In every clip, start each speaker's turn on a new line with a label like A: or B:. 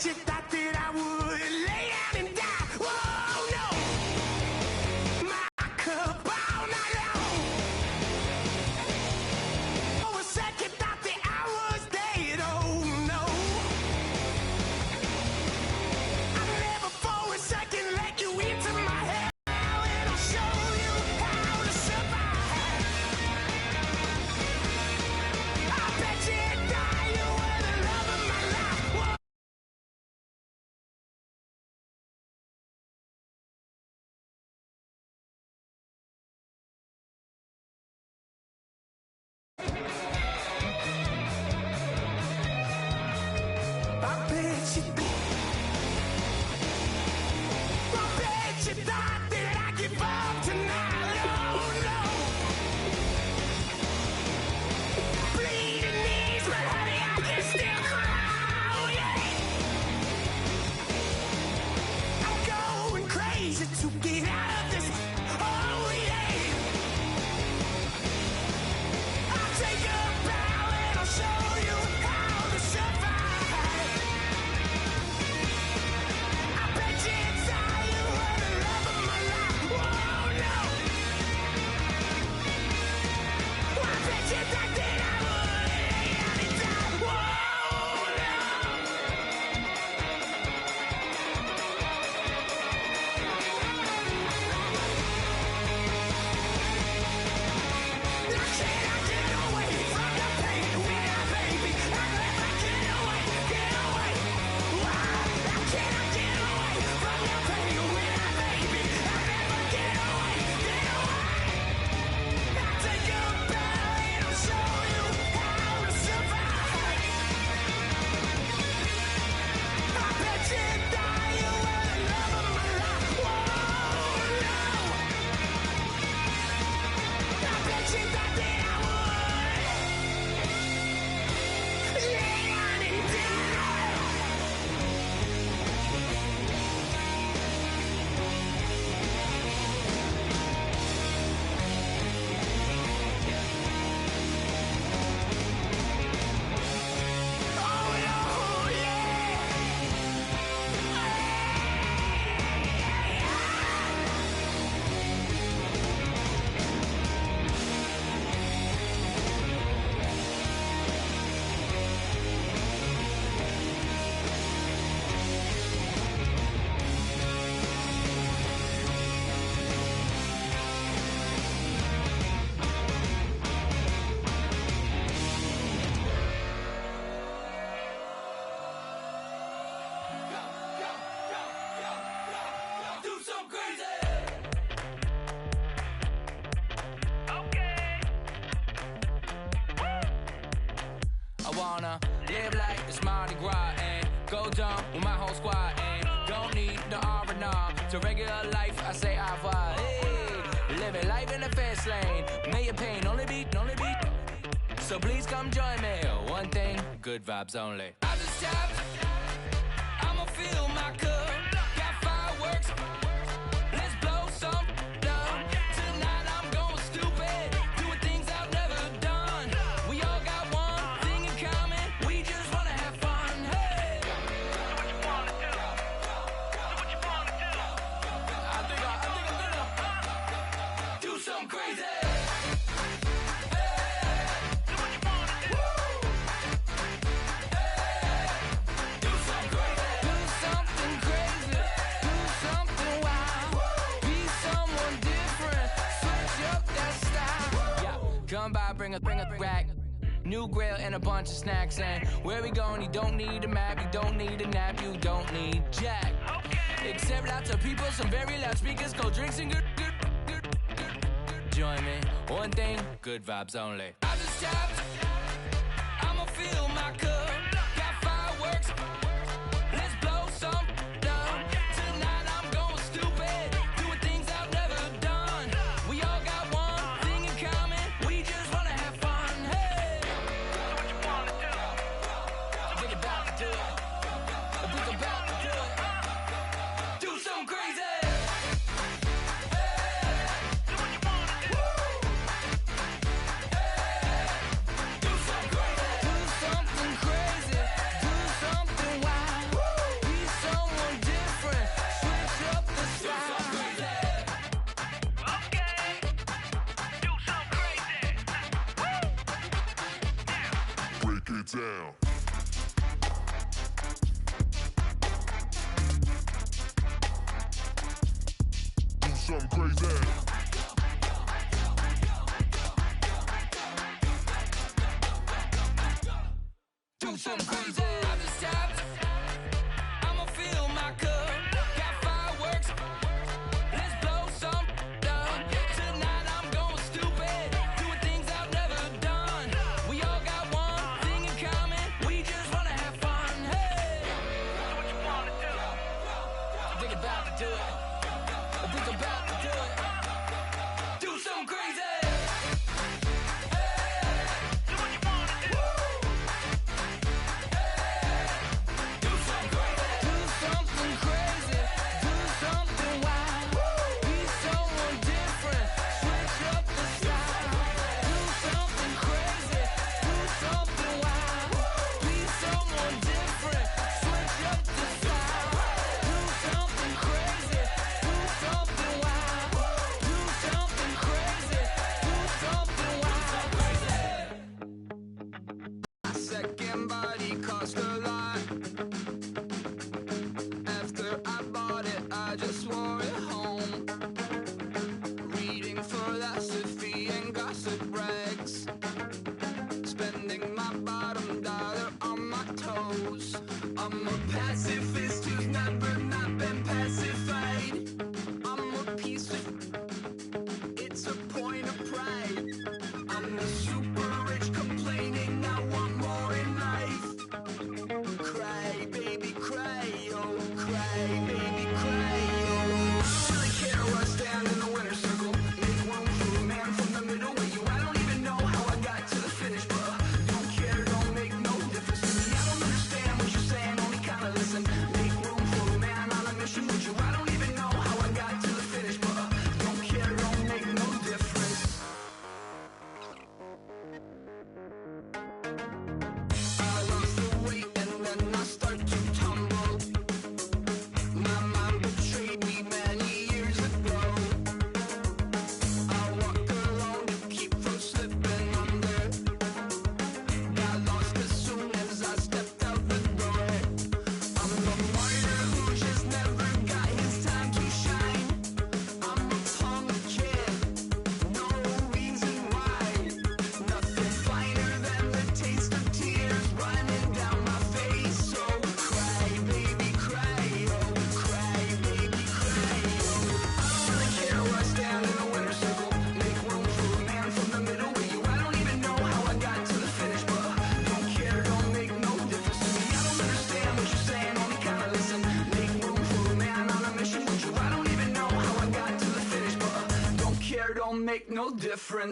A: bet you thought that I would lay down and die. Whoa, no. My cup all night long. For a second, thought that I was dead. Oh, no. I never for a second let you into my head. And I'll show you how to survive. I bet you die, you were the love of my life. Whoa. I bet you thought that I'd give up tonight. Oh, no. Bleeding knees, but honey, I can still cry. Oh, yeah. I'm going crazy to get out of this. Oh, yeah. I'll take a bow and I'll show you how to survive. I bet you die, you were the love of my life. Whoa, no. I bet you thought that I would lay down and die. Whoa, no. Now can I get away from the pain when I, baby, I never get away. Why? Now can I get away from the pain when I, baby, I never get away. I'll take a bow and I'll show you how to survive. I bet you die, you were the love of my life. Whoa, no. I bet you thought that I would lay down and die. Oh, no, yeah. Do some crazy. I wanna live like it's Mardi Gras and go dumb with my whole squad and don't need no R&R to regular life. I say au revoir. Hey, living life in the fast lane. May your pain only be. So please come join me. One thing, good vibes only. I just stopped. I'ma fill my cup. Got fireworks. Let's blow some down. Tonight I'm going stupid. Doing things I've never done. We all got one thing in common. We just wanna have fun. Hey. Do what you wanna do. Do what you wanna do. I think I'm gonna do something crazy. Do what you wanna do. Do something crazy. Do something crazy. Do something wild. Be someone different. Switch up that style. Yeah, come by, bring a rack. New grill and a bunch of snacks. And where we going? You don't need a map. You don't need a nap. You don't need jack. Except lots of people, some very loud speakers, cold drinks and good. Join me. One thing, good vibes only. I just stopped. I'ma fill my cup. Got fireworks. Let's blow some down. Tonight I'm going stupid. Doing things I've never done. We all got one thing in common. We just wanna have fun. Hey. Do what you wanna do. Think about to do it. Think about to do it. Do something crazy. Do what you wanna do.
B: it down. Do something crazy.
A: Do something crazy. I just tapped. I'ma fill my cup. Got fireworks. Let's blow some up. Tonight I'm going stupid. Doing things I've never done. We all got one thing in common. We just wanna have fun. Hey, do what you wanna do. I think about to do it. I think I'm about to do it. Do something crazy. Second body cost a lot. After I bought it, I just wore it home. Reading philosophy and gossip rags. Spending my bottom dollar on my toes. I'm a pacifist who's never not been pacified. I'm a piece of... It's a point of pride. I'm the super rich complaining I want more in life. Cry, baby, cry, oh, cry, baby, cry, oh. I don't really care where I stand in the winner's circle. Make room for a man from the middle with you. I don't even know how I got to the finish, but don't care, don't make no difference to me. I don't understand what you're saying, only kinda listen. Make room for a man on a mission with you. I don't even know how I got to the finish, but don't care, don't make no difference. I lost the weight and then I start to tumble. My mind betrayed me many years ago. I walk alone to keep from slipping under. Got lost as soon as I stepped out the door. I'm the martyr who just never got his time to shine. I'm a punk kid, no reason why. Nothing finer than the taste of tears running down my face. So cry, baby, cry, oh, cry, baby, cry, oh. I don't really care where I stand in the winner's circle. Make room for a man from the middle with you. I don't even know how I got to the finish, but don't care, don't make no difference to me. I don't understand what you're saying, only kinda listen. Make room for a man on a mission with you. I don't even know how I got to the finish, but don't care, don't make no difference.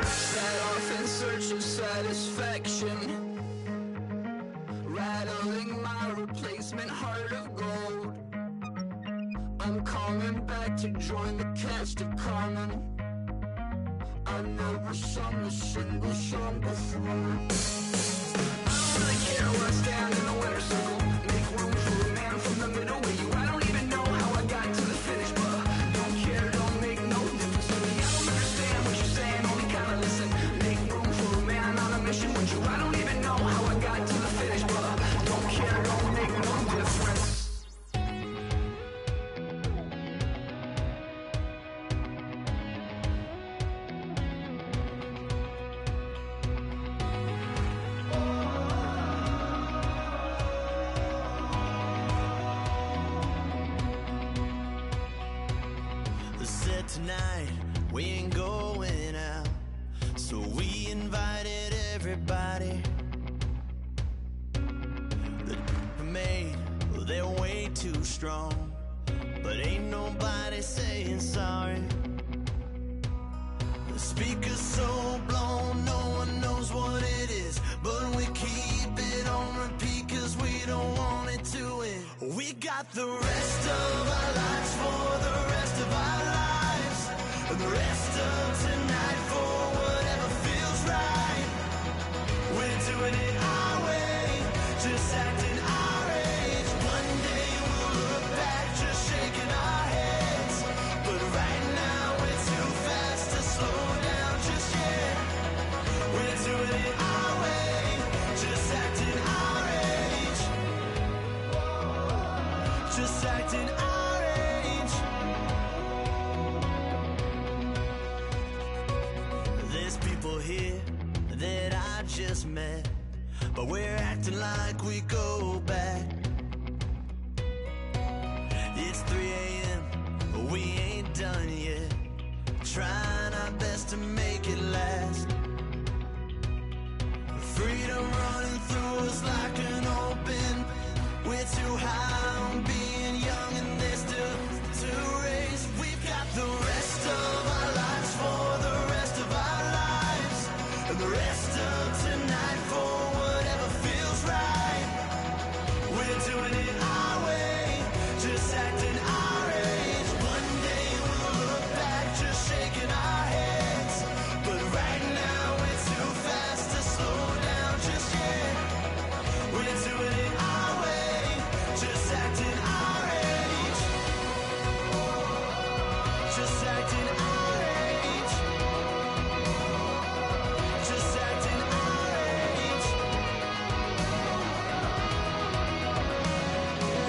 A: Set off in search of satisfaction, rattling my replacement heart of gold. I'm coming back to join the cast of Carmen. I never sung a single song before. I don't really care where I stand in the winner's circle. Make room for a man from the middle with you. I don't even know how I got to the finish, but don't care, don't make no difference to me. I don't understand what you're saying, only kinda listen. Make room for a man on a mission with you. I don't even know how I got to the finish, but don't care, don't make no difference.
C: Said tonight we ain't going out, so we invited everybody. The made, well, they're way too strong, but ain't nobody saying sorry. The speaker's so blown, no one knows what it is, but we keep it on repeat cause we don't want it to end. We got the rest of our lives for the rest of our lives, and the rest of tonight for whatever feels right. We're doing it our way, just acting our age. One day we'll look back just shaking our heads, but right now we're too fast to slow down just yet. We're doing it our way, just acting our age. Just acting our age. There's people here that I just met, but we're acting like we go back. It's 3 a.m., but we ain't done yet, trying our best to make it last. Freedom running through us like an open. We're too high on being young and there's still to race. We've got the rest of our lives for the rest of our lives, and the rest of tonight for whatever feels right. We're doing it our way, just acting our age. One day we'll look back just shaking our heads, but right now we're too fast to slow down just yet. We're doing it our way, just acting our age. Just acting our age. Just acting our age.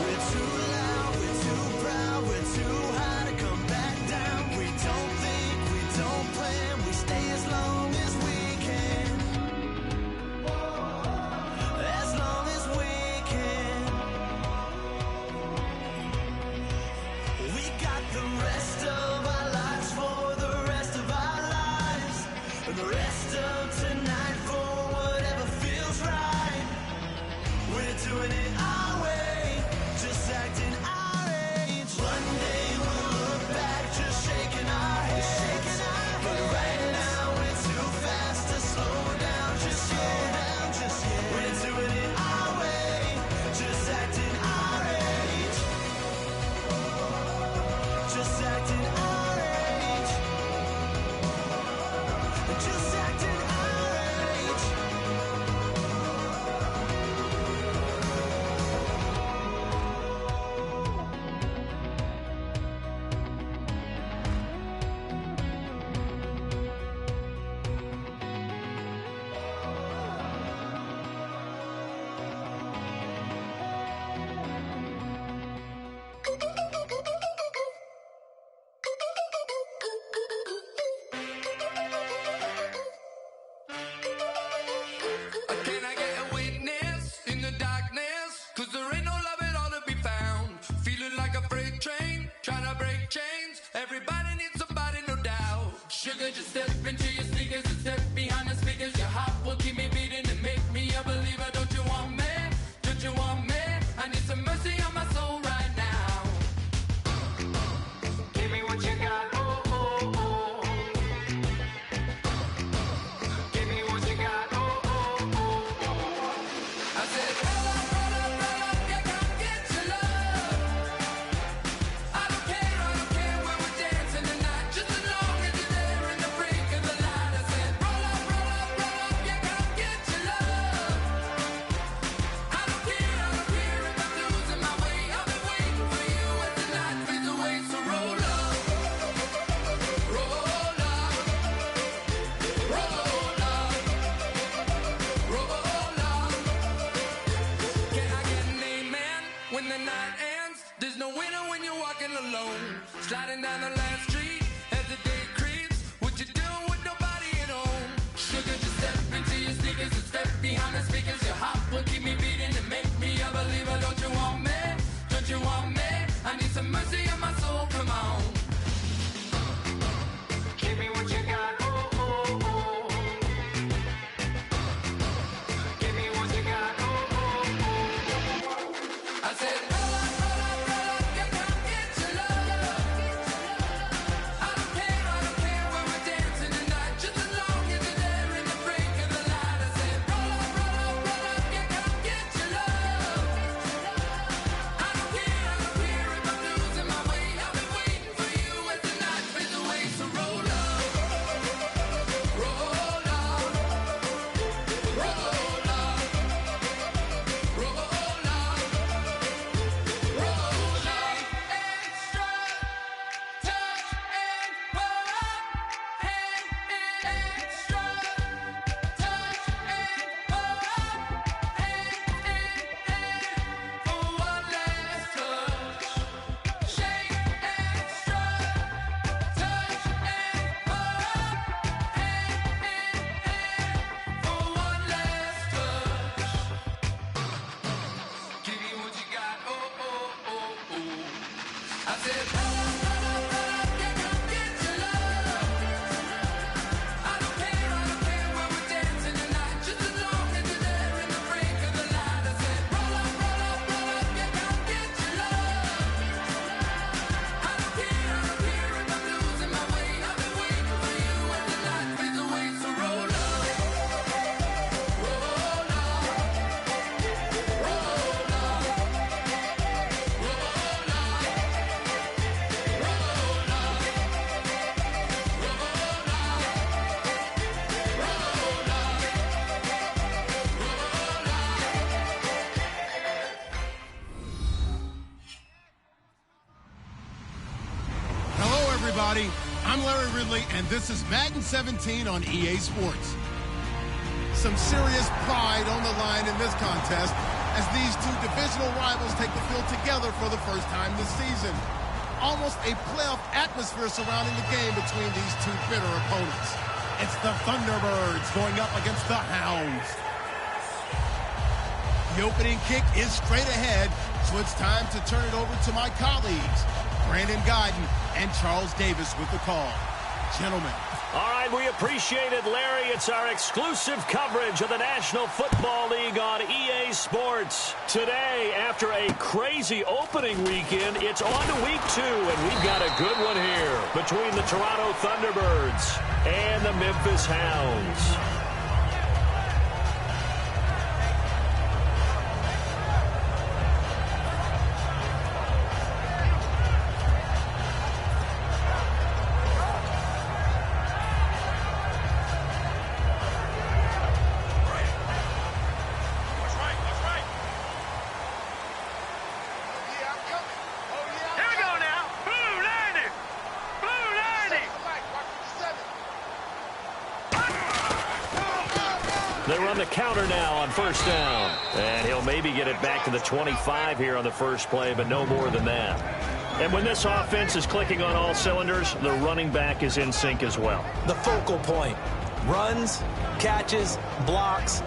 C: We're too loud, we're too proud, we're too high to come back down. We don't think, we don't plan, we stay as long as we can. As long as we can. We got the rest of our lives for the rest of our lives, and the rest of tonight for whatever feels right. We're doing it our way, just acting our age. One day we'll look back just shaking our heads, but right now we're too fast to slow down just yet. We're doing it our way, just acting our age. Just acting our age. Just acting our age.
A: Can I get a witness in the darkness? Cause there ain't no love at all to be found. Feeling like a freight train, trying to break chains. Everybody needs somebody, no doubt. Sugar, just step into your sneakers and step behind the speakers. Your heart will keep me beating and make me a believer. Don't you want me? Don't you want me? I need some mercy on my soul right now. Give me what you got, oh, oh, oh. Give me what you got, oh, oh, oh. I said, roll up, yeah, come get your love. I don't care when we're dancing tonight, just as long as you're there in the break of the light. I said, roll up, yeah, come get your love. I don't care if I'm losing my way. I've been waiting for you as the night fades away. So roll up, roll up, roll up, roll up. Can I get an amen when the night ends? There's no winner when you're walking alone. Sliding down the last street as the day creeps. What you doing with nobody at home? Sugar, just step into your sneakers and step behind the speakers. Your heart will keep me beating and make me a believer. Don't you want me? Don't you want me? I need some mercy on my soul, come on. Give me what you got, oh, oh, oh. Give me what you got, oh, oh, oh. I said, roll up, yeah, come get your love.
D: everybody. I'm Larry Ridley, and this is Madden 17 on EA Sports. Some serious pride on the line in this contest as these two divisional rivals take the field together for the first time this season. Almost a playoff atmosphere surrounding the game between these two bitter opponents. It's the Thunderbirds going up against the Hounds. The opening kick is straight ahead, so it's time to turn it over to my colleagues, Brandon Guyton and Charles Davis with the call. Gentlemen.
E: All right, we appreciate it, Larry. It's our exclusive coverage of the National Football League on EA Sports. Today, after a crazy opening weekend, it's on to week 2, and we've got a good one here between the Toronto Thunderbirds and the Memphis Hounds. They run the counter now on first down. And he'll maybe get it back to the 25 here on the first play, but no more than that. And when this offense is clicking on all cylinders, the running back is in sync as well.
F: The focal point. Runs, catches, blocks.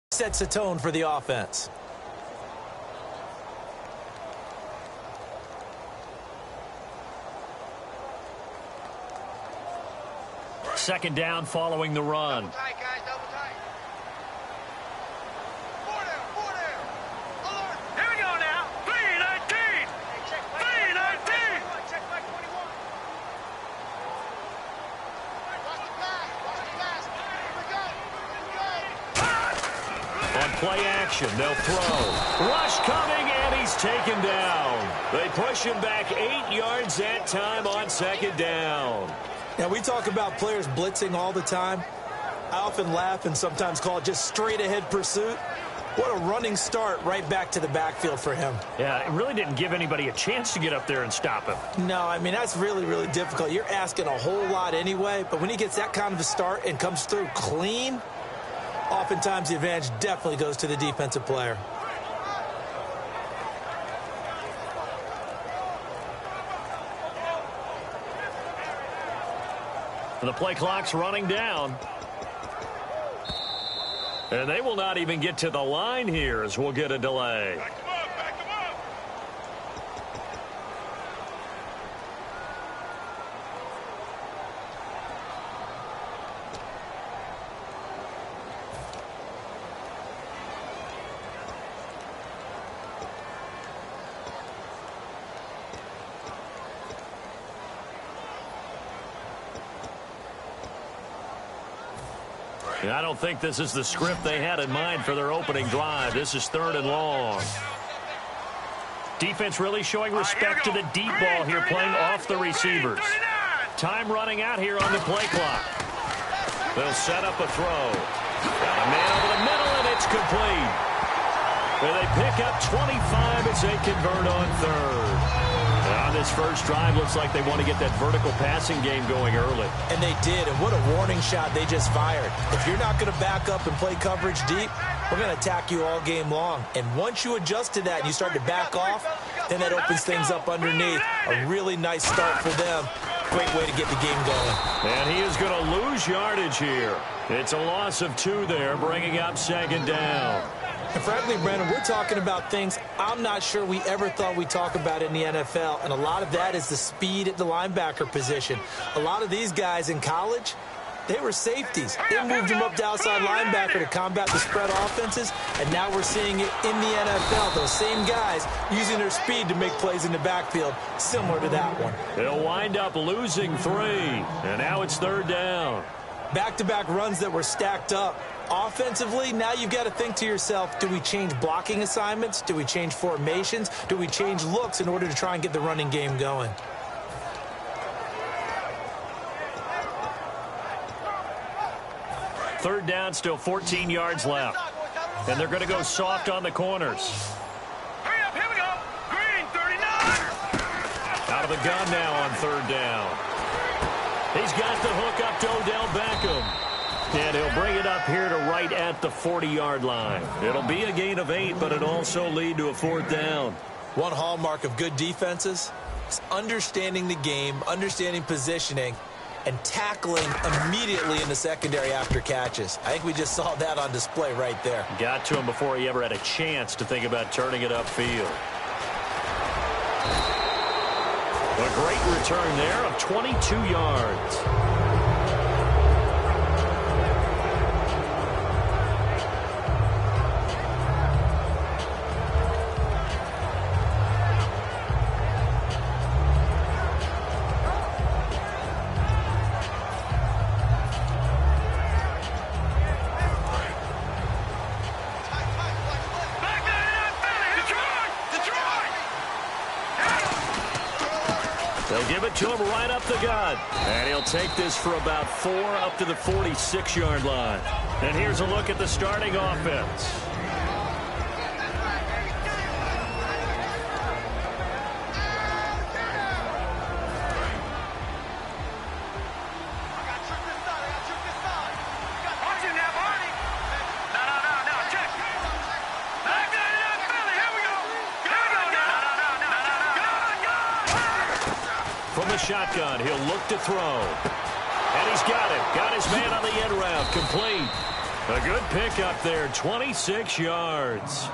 F: Sets a tone for the offense.
E: Second down following the run.
G: Double tight, guys, double tight. Four down. Alert. Here we go now. 3-19. Hey, check 3-19. Check back 21. Watch the pass. Here we go.
E: On play action, they'll throw. Rush coming, and he's taken down. They push him back 8 yards that time on second down.
F: Now, we talk about players blitzing all the time. I often laugh and sometimes call it just straight-ahead pursuit. What a running start right back to the backfield for him.
E: Yeah, it really didn't give anybody a chance to get up there and stop him.
F: No, I mean, that's really, really difficult. You're asking a whole lot anyway, but when he gets that kind of a start and comes through clean, oftentimes the advantage definitely goes to the defensive player.
E: The play clock's running down. And they will not even get to the line here as we'll get a delay. I don't think this is the script they had in mind for their opening drive. This is 3rd and long. Defense really showing respect to the deep ball here, playing off the receivers. Time running out here on the play clock. They'll set up a throw. Got a man over the middle, and it's complete. And they pick up 25 as they convert on 3rd. On this first drive, looks like they want to get that vertical passing game going early.
F: And they did, and what a warning shot they just fired. If you're not going to back up and play coverage deep, we're going to attack you all game long. And once you adjust to that and you start to back off, then that opens things up underneath. A really nice start for them. Great way to get the game going.
E: And he is going to lose yardage here. It's a loss of 2 there, bringing up 2nd down.
F: And frankly, Brandon, we're talking about things I'm not sure we ever thought we'd talk about in the NFL, and a lot of that is the speed at the linebacker position. A lot of these guys in college, they were safeties. They moved them up to outside linebacker to combat the spread offenses, and now we're seeing it in the NFL. Those same guys using their speed to make plays in the backfield, similar to that one.
E: They'll wind up losing 3, and now it's 3rd down.
F: Back-to-back runs that were stacked up. Offensively, now you've got to think to yourself, do we change blocking assignments? Do we change formations? Do we change looks in order to try and get the running game going?
E: Third down, still 14 yards left. And they're going to go soft on the corners.
G: Hurry up, here we go. Green, 39.
E: Out of the gun now on 3rd down. He's got the hook up to Odell Beckham. And he'll bring it up here to right at the 40-yard line. It'll be a gain of 8, but it'll also lead to a 4th down.
F: One hallmark of good defenses is understanding the game, understanding positioning, and tackling immediately in the secondary after catches. I think we just saw that on display right there.
E: Got to him before he ever had a chance to think about turning it upfield. A great return there of 22 yards. They'll give it to him right up the gut. And he'll take this for about 4 up to the 46-yard line. And here's a look at the starting offense. From the shotgun, he'll look to throw. And he's got it. Got his man on the end route. Complete. A good pickup there, 26 yards.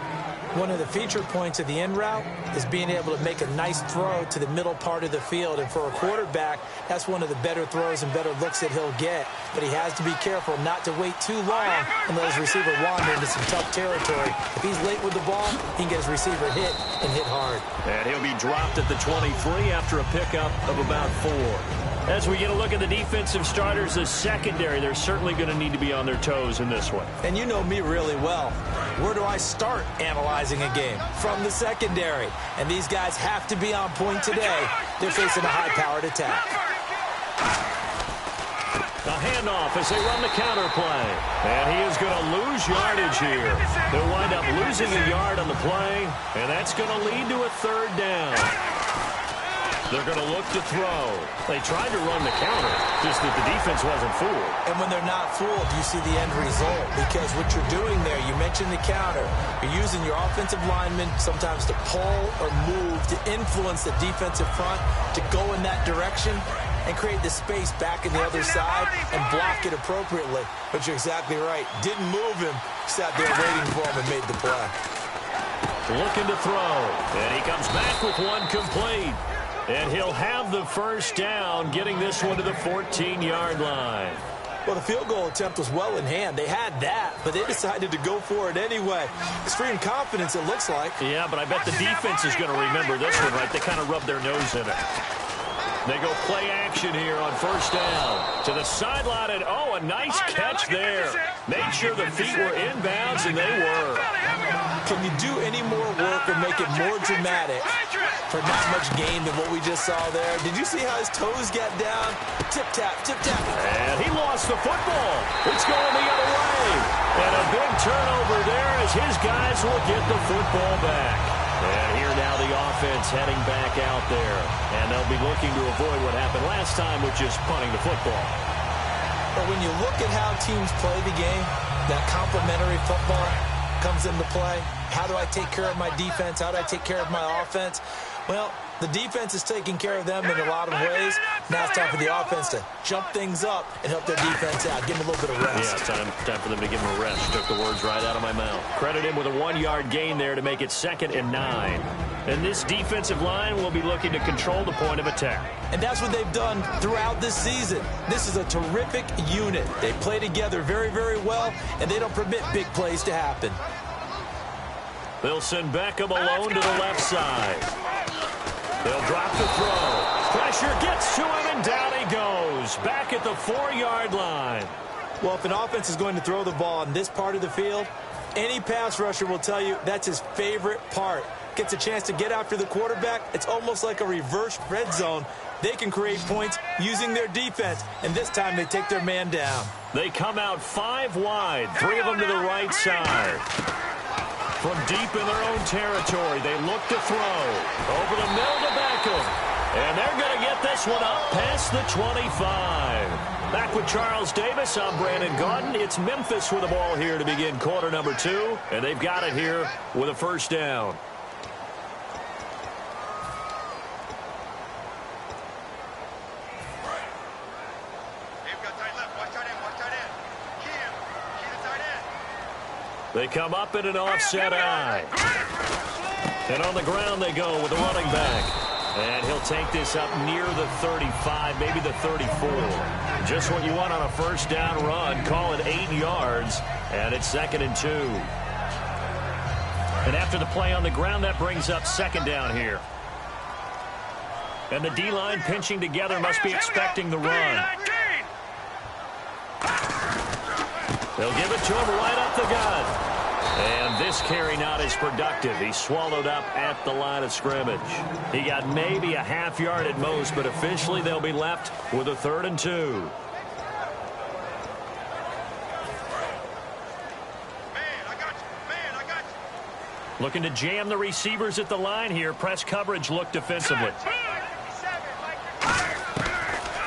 F: One of the feature points of the end route is being able to make a nice throw to the middle part of the field. And for a quarterback, that's one of the better throws and better looks that he'll get. But he has to be careful not to wait too long and let his receiver wander into some tough territory. If he's late with the ball, he can get his receiver hit and hit hard.
E: And he'll be dropped at the 23 after a pickup of about 4. As we get a look at the defensive starters, the secondary, they're certainly going to need to be on their toes in this one.
F: And you know me really well. Where do I start analyzing a game? From the secondary. And these guys have to be on point today. They're facing a high-powered attack.
E: A handoff as they run the counter play. And he is going to lose yardage here. They'll wind up losing a yard on the play, and that's going to lead to a 3rd down. They're going to look to throw. They tried to run the counter, just that the defense wasn't fooled.
F: And when they're not fooled, you see the end result. Because what you're doing there, you mentioned the counter. You're using your offensive linemen sometimes to pull or move to influence the defensive front to go in that direction and create the space back in the other side and block it appropriately. But you're exactly right. Didn't move him. Sat there waiting for him and made the play.
E: Looking to throw. And he comes back with one complete. And he'll have the 1st down, getting this one to the 14-yard line.
F: Well, the field goal attempt was well in hand. They had that, but they decided to go for it anyway. Extreme confidence, it looks like.
E: Yeah, but I bet the defense is going to remember this one, right? They kind of rubbed their nose in it. They go play action here on 1st down. To the sideline, and oh, a nice catch there. Made sure the feet were inbounds, and they were.
F: Can you do any more work or make it more dramatic for not much gain than what we just saw there? Did you see how his toes got down? Tip-tap, tip-tap.
E: And he lost the football. It's going the other way. And a big turnover there as his guys will get the football back. And here now the offense heading back out there. And they'll be looking to avoid what happened last time with just punting the football.
F: But when you look at how teams play the game, that complementary football comes into play. How do I take care of my defense? How do I take care of my offense? Well, The defense is taking care of them in a lot of ways. Now it's time for the offense to jump things up and help their defense out. Give them a little bit of rest.
E: Yeah, time for them to give him a rest. Took the words right out of my mouth. Credit him with a 1-yard gain there to make it 2nd and 9. And this defensive line will be looking to control the point of attack.
F: And that's what they've done throughout this season. This is a terrific unit. They play together very, very well, and they don't permit big plays to happen.
E: They'll send Beckham alone to the left side. They'll drop the throw. Pressure gets to him, and down he goes. Back at the 4-yard line.
F: Well, if an offense is going to throw the ball on this part of the field, any pass rusher will tell you that's his favorite part. Gets a chance to get after the quarterback. It's almost like a reverse red zone. They can create points using their defense, and this time they take their man down.
E: They come out 5 wide, 3 of them to the right side. From deep in their own territory, they look to throw. Over the middle to Beckham. And they're going to get this one up past the 25. Back with Charles Davis, I'm Brandon Gaudin. It's Memphis with the ball here to begin quarter number 2. And they've got it here with a first down. They come up in an offset eye. And on the ground they go with the running back. And he'll take this up near the 35, maybe the 34. Just what you want on a first down run. Call it 8 yards. And it's 2nd and 2. And after the play on the ground, that brings up 2nd down here. And the D-line pinching together must be expecting the run. They'll give it to him right up the gut. And this carry not as productive. He's swallowed up at the line of scrimmage. He got maybe a half yard at most, but officially they'll be left with a 3rd and 2. Looking to jam the receivers at the line here. Press coverage look defensively.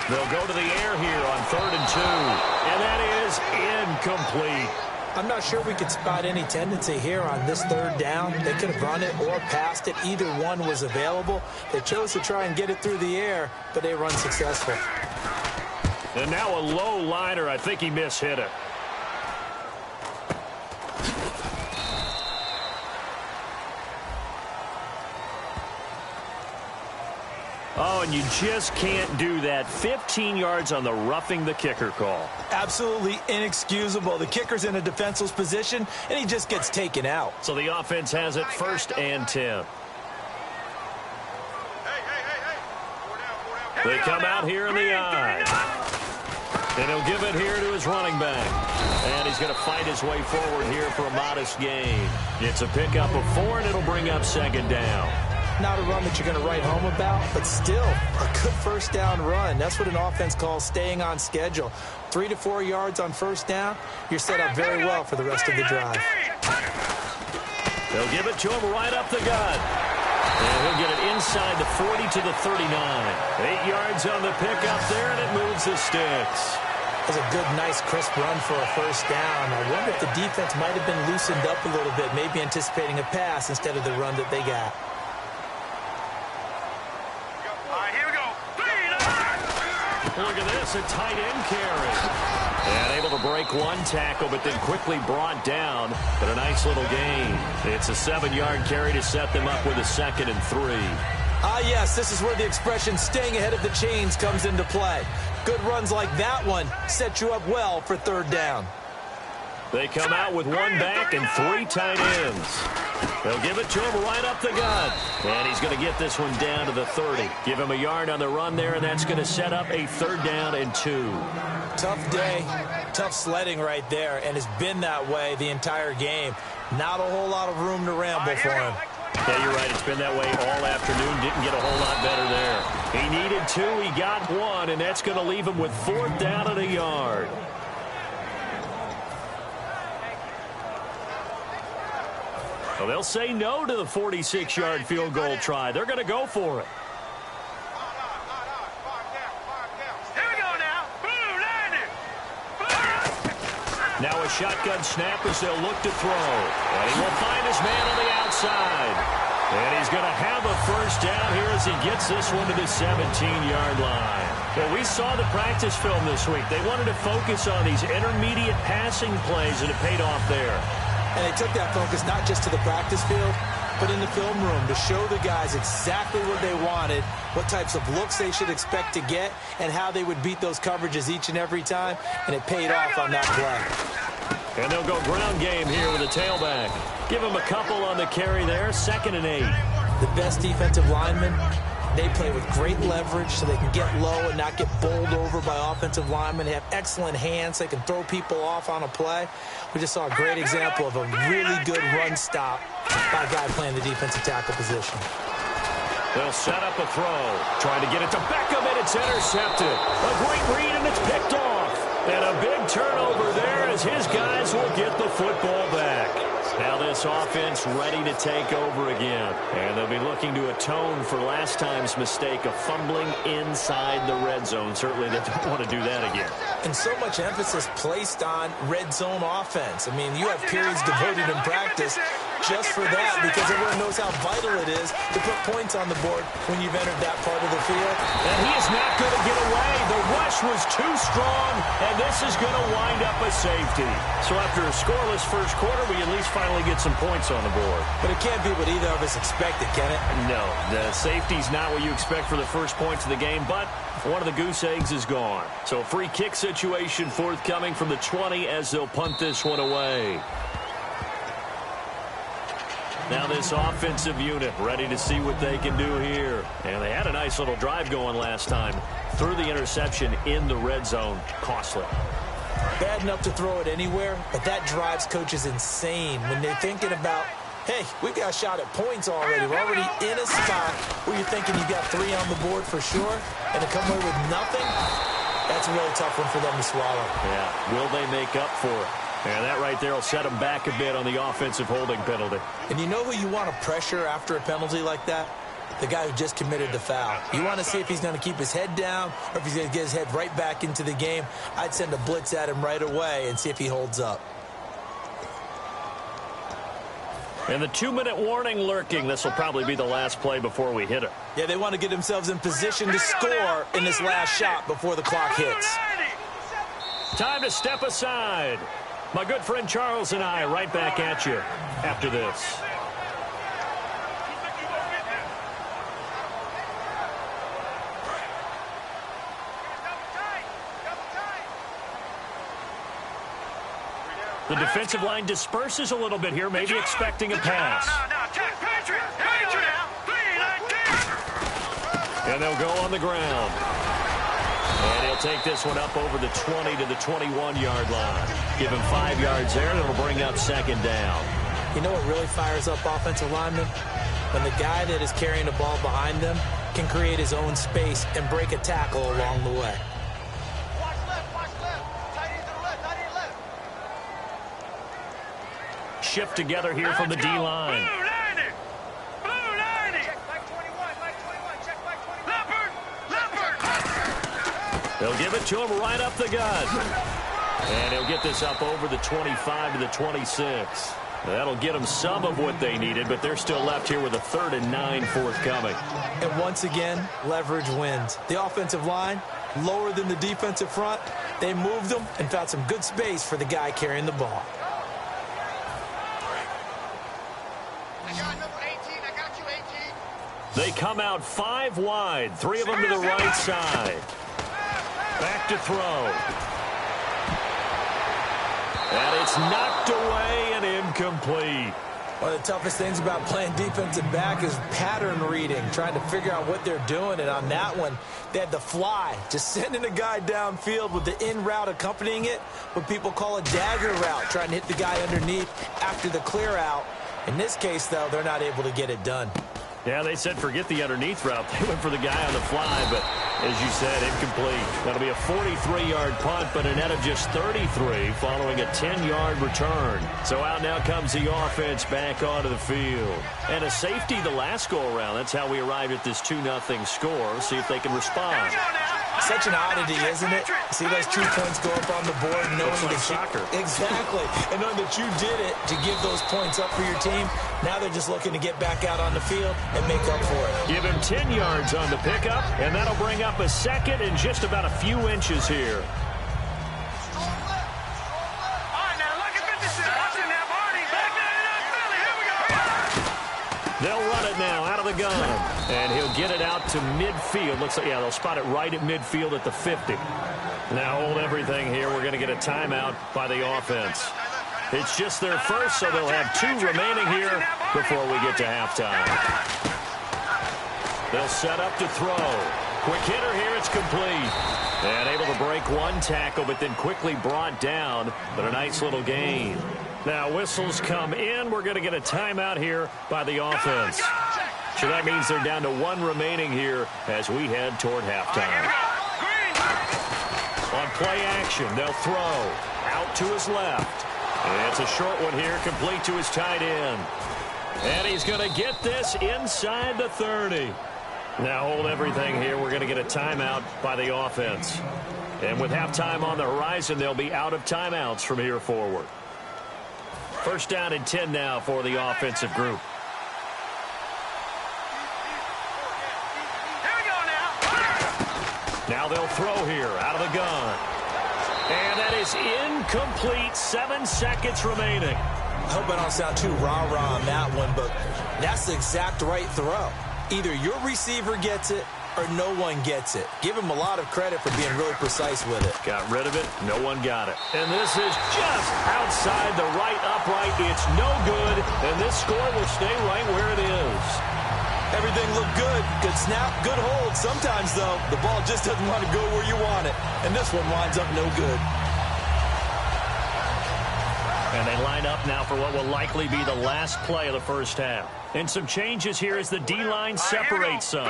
E: They'll go to the air here on 3rd and 2. And that is incomplete.
F: I'm not sure we could spot any tendency here on this 3rd down. They could have run it or passed it. Either one was available. They chose to try and get it through the air, but they run successful.
E: And now a low liner. I think he mishit it. Oh, and you just can't do that. 15 yards on the roughing the kicker call.
F: Absolutely inexcusable. The kicker's in a defenseless position, and he just gets taken out.
E: So the offense has it 1st and 10. They come out here in the eye. And he'll give it here to his running back. And he's going to fight his way forward here for a modest gain. It's a pickup of 4, and it'll bring up 2nd down.
F: Not a run that you're going to write home about, but still a good first down run. That's what an offense calls staying on schedule. 3 to 4 yards on first down, you're set up very well for the rest of the drive.
E: They'll give it to him right up the gut. And he'll get it inside the 40 to the 39. 8 yards on the pickup there, and it moves the sticks.
F: That's a good, nice, crisp run for a first down. I wonder if the defense might have been loosened up a little bit, maybe anticipating a pass instead of the run that they got.
E: Look at this, a tight end carry. And able to break one tackle, but then quickly brought down. But a nice little gain. It's a 7-yard carry to set them up with a 2nd and 3.
F: Ah, yes, this is where the expression staying ahead of the chains comes into play. Good runs like that one set you up well for 3rd down.
E: They come out with 1 back and 3 tight ends. They'll give it to him right up the gut. And he's going to get this one down to the 30. Give him a yard on the run there, and that's going to set up a 3rd down and 2.
F: Tough day, tough sledding right there, and it's been that way the entire game. Not a whole lot of room to ramble for him.
E: Yeah, you're right. It's been that way all afternoon. Didn't get a whole lot better there. He needed 2. He got 1, and that's going to leave him with 4th down and a yard. Well, they'll say no to the 46-yard field goal try. They're going to go for it.
G: Here we go now. Boom, landed.
E: Now a shotgun snap as they'll look to throw. And he will find his man on the outside. And he's going to have a first down here as he gets this one to the 17-yard line. Well, we saw the practice film this week. They wanted to focus on these intermediate passing plays, and it paid off there.
F: And they took that focus not just to the practice field, but in the film room to show the guys exactly what they wanted, what types of looks they should expect to get, and how they would beat those coverages each and every time, and it paid off on that play.
E: And they'll go ground game here with a tailback. Give him a couple on the carry there, 2nd and 8.
F: The best defensive linemen, they play with great leverage so they can get low and not get bowled over by offensive linemen. They have excellent hands. They can throw people off on a play. We just saw a great example of a really good run stop by a guy playing the defensive tackle position.
E: They'll set up a throw. Trying to get it to Beckham, and it's intercepted. A great read, and it's picked off. And a big turnover there as his guys will get the football back. Now this offense ready to take over again. And they'll be looking to atone for last time's mistake of fumbling inside the red zone. Certainly they don't want to do that again.
F: And so much emphasis placed on red zone offense. I mean, you have periods devoted in practice just for that because everyone knows how vital it is to put points on the board when you've entered that part of the field.
E: And he is not going to get away. The rush was too strong, and this is going to wind up a safety. So after a scoreless first quarter, we at least finally get some points on the board.
F: But it can't be what either of us expected, can it?
E: No, the safety's not what you expect for the first points of the game, but one of the goose eggs is gone. So a free kick situation forthcoming from the 20 as they'll punt this one away. Now this offensive unit ready to see what they can do here. And they had a nice little drive going last time. Threw the interception in the red zone. Costly.
F: Bad enough to throw it anywhere, but that drives coaches insane when they're thinking about, hey, we've got a shot at points already. We're already in a spot where you're thinking you got 3 on the board for sure, and to come away with nothing, that's a really tough one for them to swallow.
E: Yeah, will they make up for it? And that right there will set them back a bit on the offensive holding penalty.
F: And you know who you want to pressure after a penalty like that? The guy who just committed the foul. You want to see if he's going to keep his head down or if he's going to get his head right back into the game. I'd send a blitz at him right away and see if he holds up.
E: And the 2-minute warning lurking. This will probably be the last play before we hit it.
F: Yeah, they want to get themselves in position to score in this last shot before the clock hits.
E: Time to step aside. My good friend Charles and I right back at you after this. The defensive line disperses a little bit here, maybe expecting a pass. And they'll go on the ground. And he'll take this one up over the 20 to the 21-yard line. Give him 5 yards there, and it'll bring up 2nd down.
F: You know what really fires up offensive linemen? When the guy that is carrying the ball behind them can create his own space and break a tackle along the way.
E: Shift together here from the D-line. They'll give it to him right up the gut. And he'll get this up over the 25 to the 26. That'll get them some of what they needed, but they're still left here with a 3rd and 9 forthcoming.
F: And once again, leverage wins. The offensive line, lower than the defensive front. They moved them and found some good space for the guy carrying the ball.
E: They come out 5 wide, 3 of them to the right side. Back to throw. And it's knocked away and incomplete.
F: One of the toughest things about playing defensive back is pattern reading, trying to figure out what they're doing. And on that one, they had the fly, just sending a guy downfield with the in route accompanying it, what people call a dagger route, trying to hit the guy underneath after the clear out. In this case, though, they're not able to get it done.
E: Yeah, they said forget the underneath route. They went for the guy on the fly, but as you said, incomplete. That'll be a 43-yard punt, but a net of just 33 following a 10-yard return. So out now comes the offense back onto the field. And a safety the last go-around. That's how we arrived at this 2-0 score. See if they can respond.
F: Such an oddity, isn't it? See those 2 points go up on the board knowing that
E: soccer.
F: Exactly. And knowing that you did it to give those points up for your team. Now they're just looking to get back out on the field and make up for it.
E: Give him 10 yards on the pickup, and that'll bring up a second and just about a few inches here. They'll run it now out of the gun, and he'll get it out to midfield. Looks like, yeah, they'll spot it right at midfield at the 50. Now hold everything here. We're going to get a timeout by the offense. It's just their first, so they'll have 2 remaining here before we get to halftime. They'll set up to throw. Quick hitter here, it's complete. And able to break 1 tackle, but then quickly brought down. But a nice little gain. Now whistles come in. We're going to get a timeout here by the offense. So that means they're down to 1 remaining here as we head toward halftime. On play action, they'll throw. Out to his left. And it's a short one here, complete to his tight end. And he's going to get this inside the 30. Now hold everything here. We're going to get a timeout by the offense. And with halftime on the horizon, they'll be out of timeouts from here forward. First down and 10 now for the offensive group. Now they'll throw here out of the gun. And that is incomplete. 7 seconds remaining.
F: I hope I don't sound too rah-rah on that one, but that's the exact right throw. Either your receiver gets it or no one gets it. Give him a lot of credit for being really precise with it.
E: Got rid of it. No one got it. And this is just outside the right upright. It's no good. And this score will stay right where it is.
F: Everything looked good. Good snap, good hold. Sometimes, though, the ball just doesn't want to go where you want it. And this one winds up no good.
E: And they line up now for what will likely be the last play of the first half. And some changes here as the D-line separates some.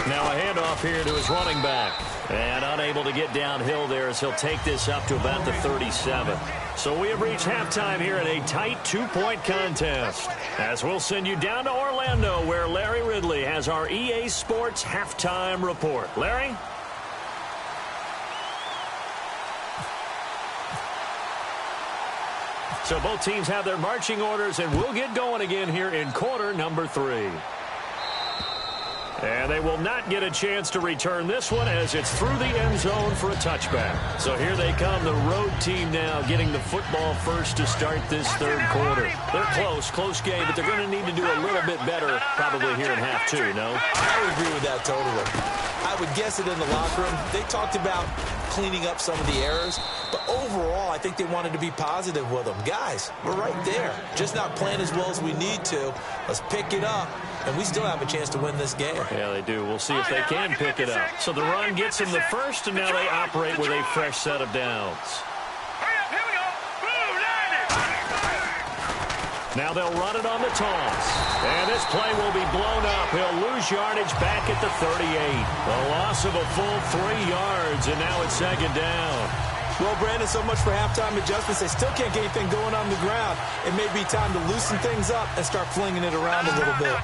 E: Now a handoff here to his running back. And unable to get downhill there as he'll take this up to about the 37. So we have reached halftime here in a tight 2-point contest. As we'll send you down to Orlando where Larry Ridley has our EA Sports halftime report. Larry? So both teams have their marching orders, and we'll get going again here in quarter number 3. And they will not get a chance to return this one as it's through the end zone for a touchback. So here they come, the road team now getting the football first to start this third quarter. They're close game, but they're going to need to do a little bit better probably here in half 2, no?
F: I would agree with that totally. I would guess it in the locker room. They talked about cleaning up some of the errors, but overall, I think they wanted to be positive with them. Guys, we're right there. Just not playing as well as we need to. Let's pick it up, and we still have a chance to win this game.
E: Yeah, they do. We'll see if they can pick it up. So the run gets them the first, and now they operate with a fresh set of downs. Now they'll run it on the toss. And this play will be blown up. He'll lose yardage back at the 38. A loss of a full 3 yards, and now it's second down.
F: Well, Brandon, so much for halftime adjustments. They still can't get anything going on the ground. It may be time to loosen things up and start flinging it around a little bit.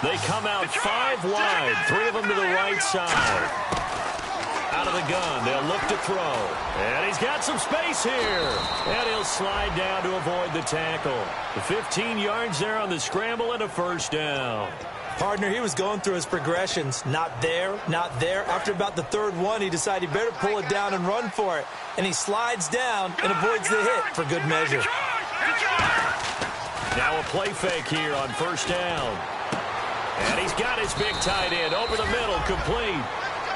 E: They come out 5 wide, 3 of them to the right side. Out of the gun, they'll look to throw. And he's got some space here. And he'll slide down to avoid the tackle. The 15 yards there on the scramble and a first down.
F: Partner, he was going through his progressions. Not there, not there. After about the third one, he decided he better pull it down and run for it. And he slides down and avoids the hit for good measure.
E: Now a play fake here on first down. And he's got his big tight end over the middle, complete.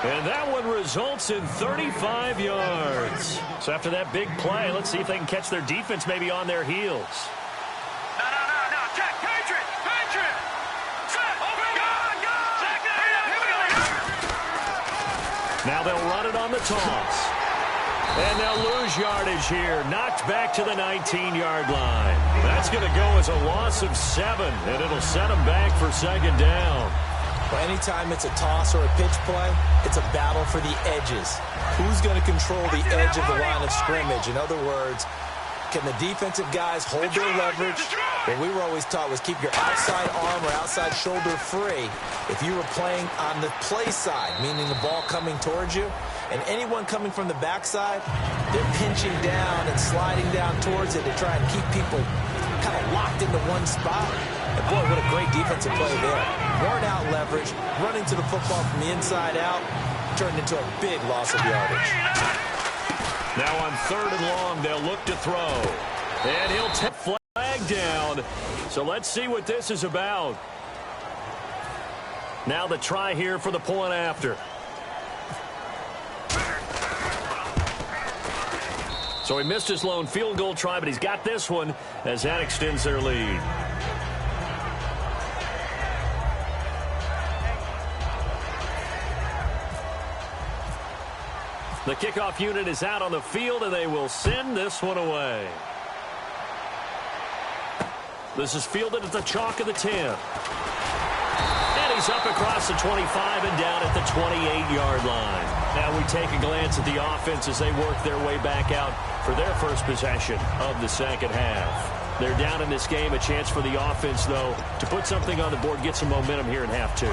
E: And that one results in 35 yards. So after that big play, let's see if they can catch their defense maybe on their heels.
G: No. Check. Patriot. Set. Open. Go.
E: Now they'll run it on the toss. And they'll lose yardage here. Knocked back to the 19-yard line. That's going to go as a loss of 7. And it'll set them back for second down.
F: Well, anytime it's a toss or a pitch play, it's a battle for the edges. Who's going to control the edge of the line of scrimmage? In other words, Can the defensive guys hold their leverage? What we were always taught was keep your outside arm or outside shoulder free if you were playing on the play side, meaning the ball coming towards you. And anyone coming from the backside, they're pinching down and sliding down towards it to try and keep people kind of locked into one spot. And boy, what a great defensive play there. Worn out leverage, running to the football from the inside out, turned into a big loss of yardage.
E: Now on 3rd and long, they'll look to throw. And he'll take flag down. So let's see what this is about. Now the try here for the point after. So he missed his lone field goal try, but he's got this one as that extends their lead. The kickoff unit is out on the field, and they will send this one away. This is fielded at the chalk of the 10. And he's up across the 25 and down at the 28-yard line. Now we take a glance at the offense as they work their way back out for their first possession of the second half. They're down in this game. A chance for the offense, though, to put something on the board, get some momentum here in half 2.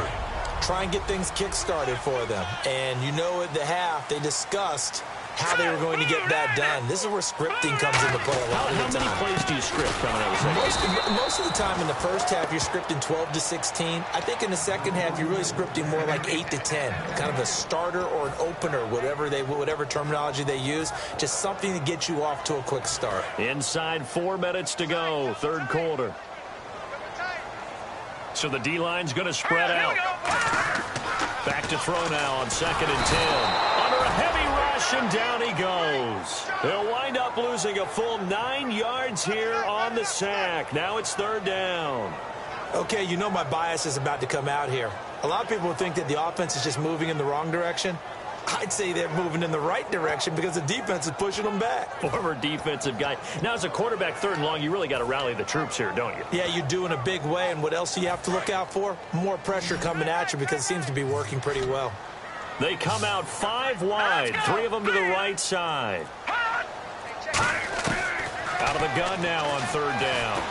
F: Try and get things kick-started for them. And you know at the half, they discussed how they were going to get that done. This is where scripting comes into play a lot of the time.
E: How many plays do you script coming out of the second?
F: Most of the time in the first half, you're scripting 12 to 16. I think in the second half, you're really scripting more like 8 to 10. Kind of a starter or an opener, whatever terminology they use. Just something to get you off to a quick start.
E: Inside 4 minutes to go, 3rd quarter. So the D-line's going to spread out. Back to throw now on 2nd and 10. Under a heavy rush, and down he goes. They'll wind up losing a full 9 yards here on the sack. Now it's 3rd down.
F: Okay, you know my bias is about to come out here. A lot of people think that the offense is just moving in the wrong direction. I'd say they're moving in the right direction because the defense is pushing them back.
E: Former defensive guy. Now, as a quarterback, 3rd and long, you really got to rally the troops here, don't you?
F: Yeah, you do in a big way. And what else do you have to look out for? More pressure coming at you because it seems to be working pretty well.
E: They come out 5 wide, 3 of them to the right side. Out of the gun now on 3rd down.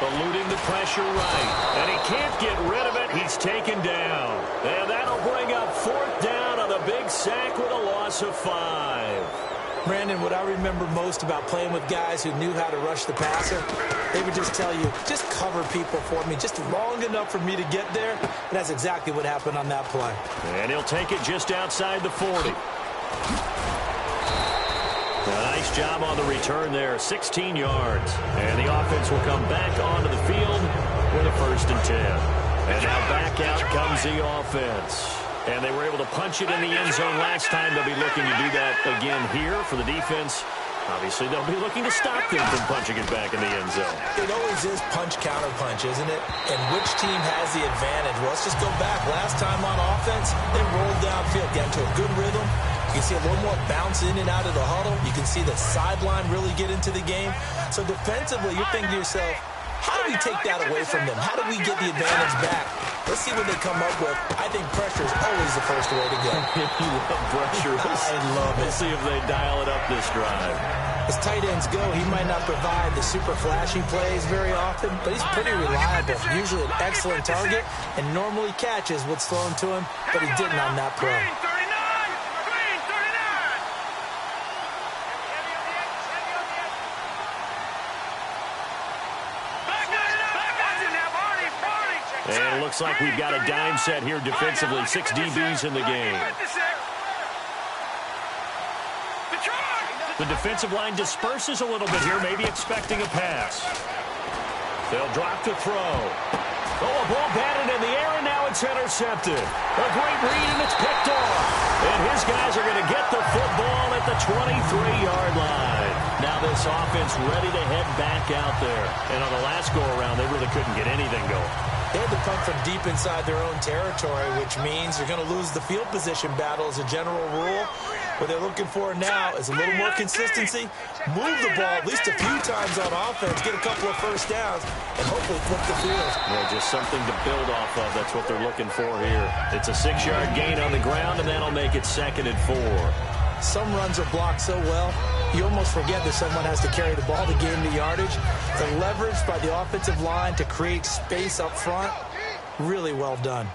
E: Eluding the pressure right. And he can't get rid of it. He's taken down. And that'll bring up 4th down on the big sack with a loss of 5.
F: Brandon, what I remember most about playing with guys who knew how to rush the passer, they would just tell you, just cover people for me, just long enough for me to get there. And that's exactly what happened on that play.
E: And he'll take it just outside the 40. A nice job on the return there, 16 yards. And the offense will come back onto the field with a 1st and 10. And now back out comes the offense. And they were able to punch it in the end zone last time. They'll be looking to do that again here for the defense. Obviously, they'll be looking to stop them from punching it back in the end zone.
F: It always is punch-counter-punch, isn't it? And which team has the advantage? Well, let's just go back. Last time on offense, they rolled downfield, got into a good rhythm. You can see a little more bounce in and out of the huddle. You can see the sideline really get into the game. So defensively, you're thinking to yourself, how do we take that away from them? How do we get the advantage back? Let's see what they come up with. I think pressure is always the first way to go.
E: You love pressure.
F: I love it.
E: We'll see if they dial it up this drive.
F: As tight ends go, he might not provide the super flashy plays very often, but he's pretty reliable. Usually an excellent target, and normally catches what's thrown to him, but he didn't on that play.
E: And it looks like we've got a dime set here defensively. 6 DBs in the game. The defensive line disperses a little bit here, maybe expecting a pass. They'll drop to throw. Oh, a ball batted in the air, and now it's intercepted. A great read, and it's picked off. And his guys are going to get the football at the 23-yard line. Now this offense ready to head back out there. And on the last go-around, they really couldn't get anything going.
F: They had to punt from deep inside their own territory, which means they're going to lose the field position battle as a general rule. What they're looking for now is a little more consistency, move the ball at least a few times on offense, get a couple of first downs, and hopefully flip the field.
E: Yeah, just something to build off of. That's what they're looking for here. It's a 6-yard gain on the ground, and that'll make it 2nd and 4.
F: some runs are blocked so well, you almost forget that someone has to carry the ball to gain the yardage. The leverage by the offensive line to create space up front, really well done.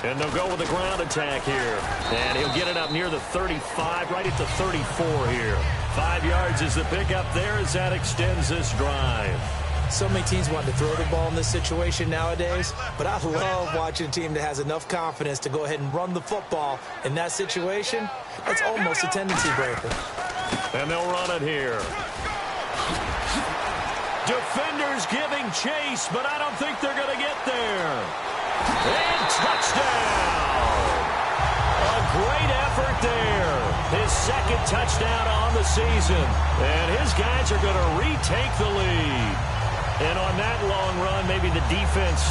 E: And they'll go with the ground attack here. And he'll get it up near the 35, right at the 34 here. 5 yards is the pickup there as that extends this drive.
F: So many teams want to throw the ball in this situation nowadays, but I love watching a team that has enough confidence to go ahead and run the football. In that situation, that's almost a tendency breaker.
E: And they'll run it here. Defenders giving chase, but I don't think they're going to get there. And touchdown! A great effort there. His second touchdown on the season. And his guys are going to retake the lead. And on that long run, maybe the defense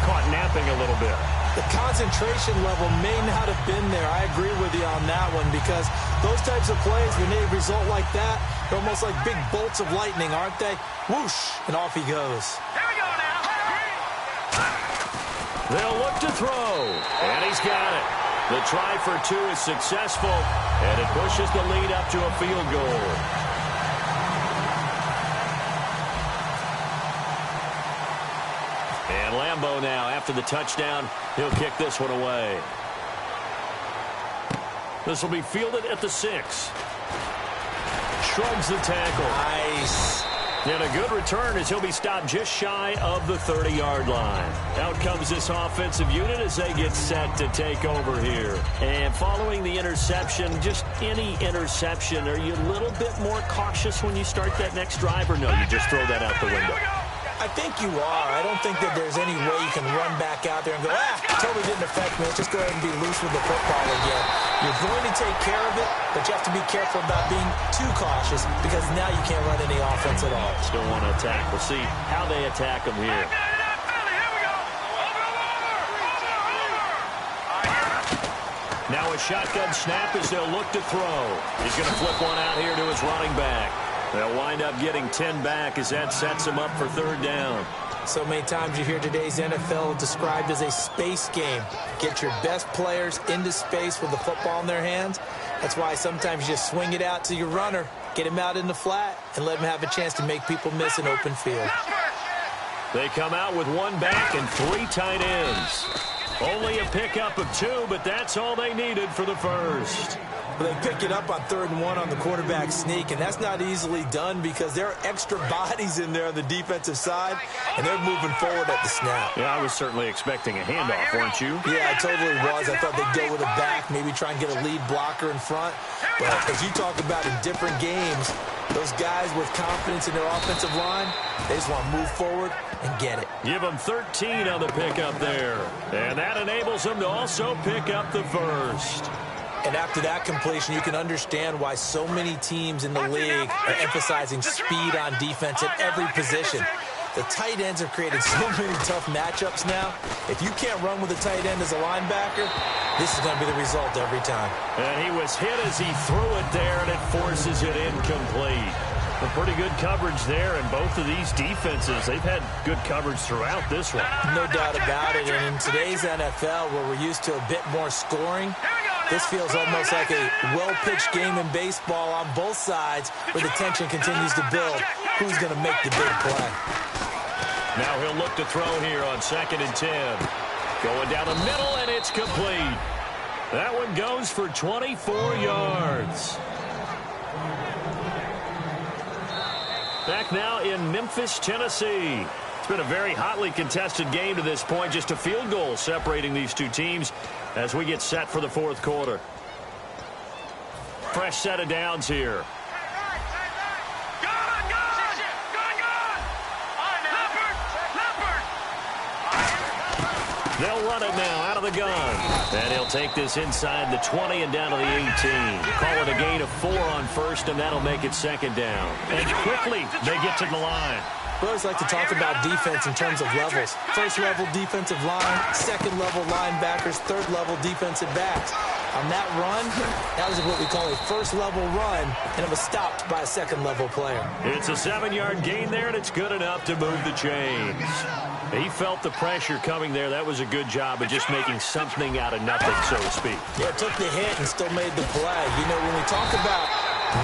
E: caught napping a little bit.
F: The concentration level may not have been there. I agree with you on that one because those types of plays, when they result like that, they're almost like big bolts of lightning, aren't they? Whoosh, and off he goes.
G: Here we go now.
E: They'll look to throw, and he's got it. The try for 2 is successful, and it pushes the lead up to a field goal. And Lambeau now, after the touchdown, he'll kick this one away. This will be fielded at the 6. Shrugs the tackle.
F: Nice.
E: And a good return as he'll be stopped just shy of the 30-yard line. Out comes this offensive unit as they get set to take over here. And following the interception, just any interception, are you a little bit more cautious when you start that next drive, or no, you just throw that out the window?
F: I think you are. I don't think that there's any way you can run back out there and go, totally didn't affect me. Let's just go ahead and be loose with the football again. You're going to take care of it, but you have to be careful about being too cautious because now you can't run any offense at all.
E: Still want to attack. We'll see how they attack them here. Now a shotgun snap as they'll look to throw. He's going to flip one out here to his running back. They'll wind up getting 10 back as that sets them up for 3rd down.
F: So many times you hear today's NFL described as a space game. Get your best players into space with the football in their hands. That's why sometimes you just swing it out to your runner, get him out in the flat, and let him have a chance to make people miss an open field.
E: They come out with 1 back and 3 tight ends. Only a pickup of 2, but that's all they needed for the first.
F: They pick it up on 3rd and 1 on the quarterback sneak, and that's not easily done because there are extra bodies in there on the defensive side, and they're moving forward at the snap.
E: Yeah, I was certainly expecting a handoff, weren't you?
F: Yeah, I totally was. I thought they'd go with a back, maybe try and get a lead blocker in front. But as you talk about in different games, those guys with confidence in their offensive line, they just want to move forward and get it.
E: Give them 13 on the pickup there. And that enables them to also pick up the first.
F: And after that completion, you can understand why so many teams in the league are emphasizing speed on defense at every position. The tight ends have created so many tough matchups now. If you can't run with a tight end as a linebacker, this is going to be the result every time.
E: And he was hit as he threw it there, and it forces it incomplete. A pretty good coverage there, and both of these defenses, they've had good coverage throughout this one.
F: No doubt about it. And in today's NFL, where we're used to a bit more scoring, this feels almost like a well-pitched game in baseball on both sides where the tension continues to build. Who's going to make the big play?
E: Now he'll look to throw here on 2nd and 10. Going down the middle, and it's complete. That one goes for 24 yards. Back now in Memphis, Tennessee. It's been a very hotly contested game to this point. Just a field goal separating these two teams as we get set for the 4th quarter. Fresh set of downs here. They'll run it now out of the gun. And he'll take this inside the 20 and down to the 18. Call it a gain of 4 on 1st, and that'll make it 2nd down. And quickly they get to the line.
F: We always like to talk about defense in terms of levels. 1st-level defensive line, 2nd-level linebackers, 3rd-level defensive backs. On that run, that was what we call a 1st-level run, and it was stopped by a 2nd-level player.
E: It's a 7-yard gain there, and it's good enough to move the chains. He felt the pressure coming there. That was a good job of just making something out of nothing, so to speak.
F: Yeah, took the hit and still made the play. You know, when we talk about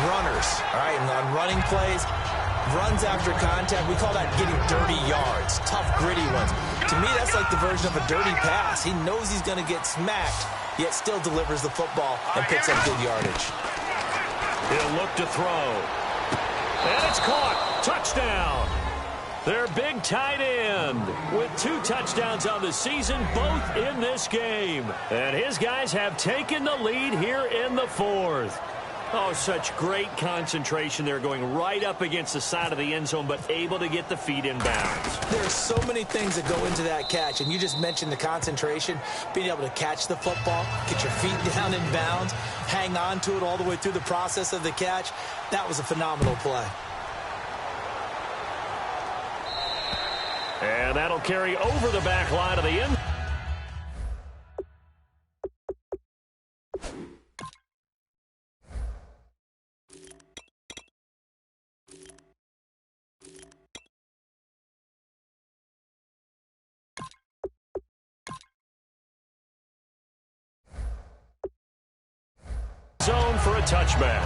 F: runners, all right, and on running plays, runs after contact, we call that getting dirty yards, tough, gritty ones. To me, that's like the version of a dirty pass. He knows he's going to get smacked, yet still delivers the football and picks up good yardage.
E: He'll look to throw. And it's caught. Touchdown. Their big tight end with 2 touchdowns on the season, both in this game. And his guys have taken the lead here in the 4th. Oh, such great concentration. They're going right up against the side of the end zone, but able to get the feet in bounds.
F: There are so many things that go into that catch, and you just mentioned the concentration, being able to catch the football, get your feet down in bounds, hang on to it all the way through the process of the catch. That was a phenomenal play.
E: And that'll carry over the back line of the end. Zone for a touchback.